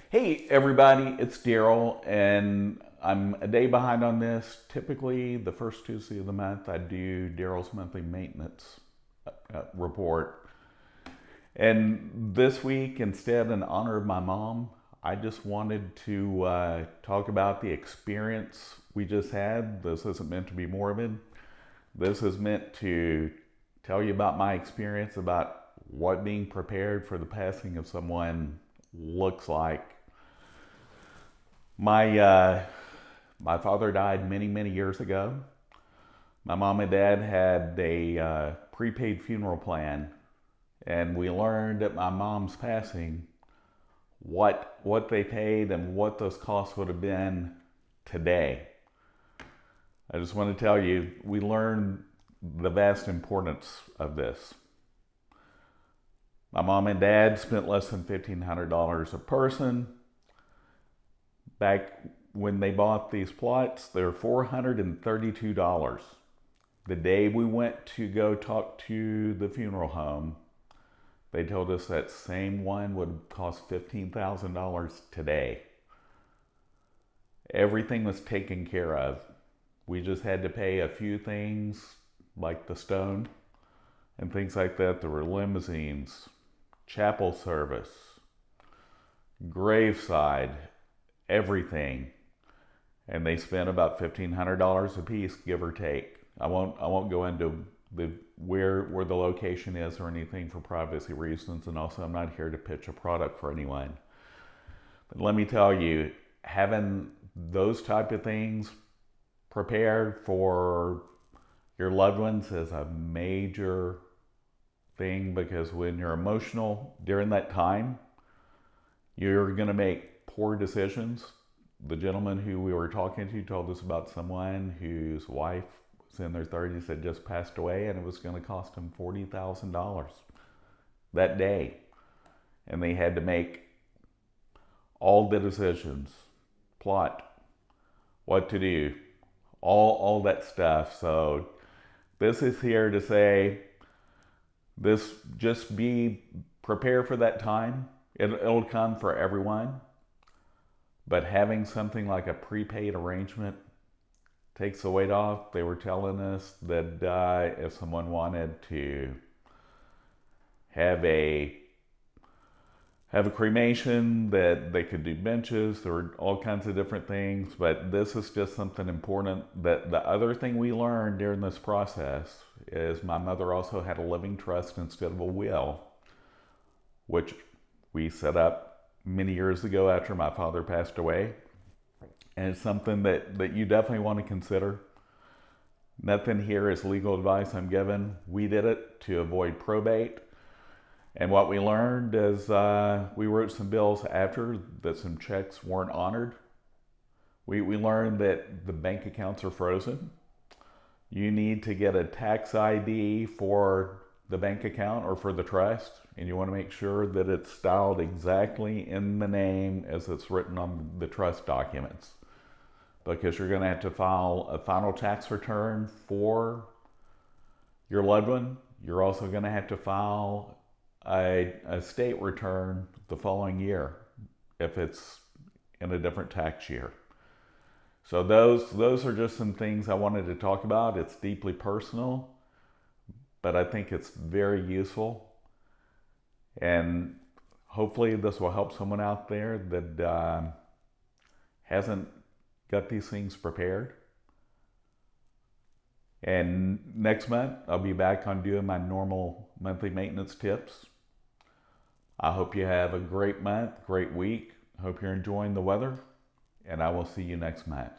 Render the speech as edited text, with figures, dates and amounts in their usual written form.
Hey everybody, it's Daryl, and I'm a day behind on this. Typically, the first Tuesday of the month, I do Daryl's monthly maintenance report. And this week, instead, in honor of my mom, I just wanted to talk about the experience we just had. This isn't meant to be morbid. This is meant to tell you about my experience about what being prepared for the passing of someone looks like. My father died many years ago. My mom and dad had a prepaid funeral plan, and we learned at my mom's passing what they paid and what those costs would have been today. I just want to tell you, we learned the vast importance of this. My mom and dad spent less than $1,500 a person. Back when they bought these plots, they were $432. The day we went to go talk to the funeral home, they told us that same one would cost $15,000 today. Everything was taken care of. We just had to pay a few things like the stone and things like that. There were limousines, chapel service, graveside, everything, and they spent about $1,500 a piece, give or take. I won't go into where the location is or anything for privacy reasons, and also I'm not here to pitch a product for anyone. But let me tell you, having those type of things prepared for your loved ones is a major thing, because when you're emotional during that time, you're going to make poor decisions. The gentleman who we were talking to told us about someone whose wife was in their 30s, had just passed away, and it was going to cost him $40,000 that day. And they had to make all the decisions, plot, what to do, all that stuff. So this is here to say, this, just be prepared for that time. It'll come for everyone, but having something like a prepaid arrangement takes the weight off. They were telling us that if someone wanted to have a cremation, that they could do benches. There were all kinds of different things, but this is just something important. That the other thing we learned during this process is my mother also had a living trust instead of a will, which we set up many years ago after my father passed away. And it's something that you definitely want to consider. Nothing here is legal advice I'm giving. We did it to avoid probate. And what we learned is we wrote some bills after that some checks weren't honored. We learned that the bank accounts are frozen. You need to get a tax ID for the bank account or for the trust, and you want to make sure that it's styled exactly in the name as it's written on the trust documents, because you're going to have to file a final tax return for your loved one. You're also going to have to file a state return the following year if it's in a different tax year. So those are just some things I wanted to talk about. It's deeply personal, but I think it's very useful, and hopefully this will help someone out there that hasn't got these things prepared. And next month I'll be back on doing my normal monthly maintenance tips. I hope you have a great month, great week. Hope you're enjoying the weather, and I will see you next month.